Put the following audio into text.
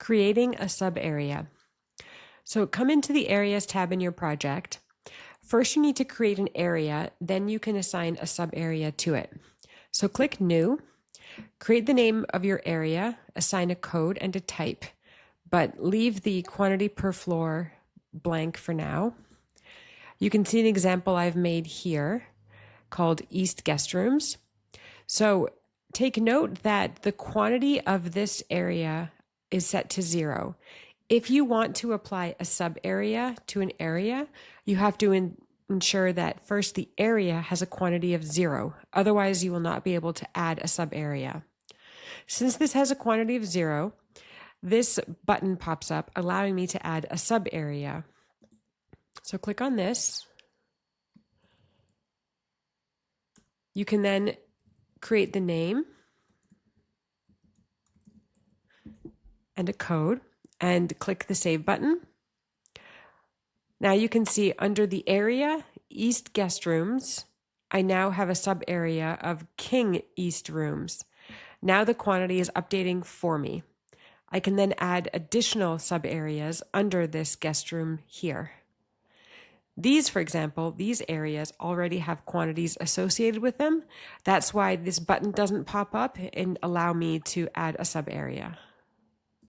Creating a sub area. So come into the Areas tab in your project. First, you need to create an area, then you can assign a sub area to it. So click New, create the name of your area, assign a code and a type, but leave the quantity per floor blank for now. You can see an example I've made here called East Guest Rooms. So take note that the quantity of this area is set to 0. If you want to apply a sub area to an area, you have to ensure that first the area has a quantity of 0. Otherwise, you will not be able to add a sub area. Since this has a quantity of 0, this button pops up allowing me to add a sub area. So click on this. You can then create the name and a code and click the Save button. Now you can see under the area, East Guest Rooms, I now have a sub area of King East Rooms. Now the quantity is updating for me. I can then add additional sub areas under this guest room here. These, for example, these areas already have quantities associated with them. That's why this button doesn't pop up and allow me to add a sub area.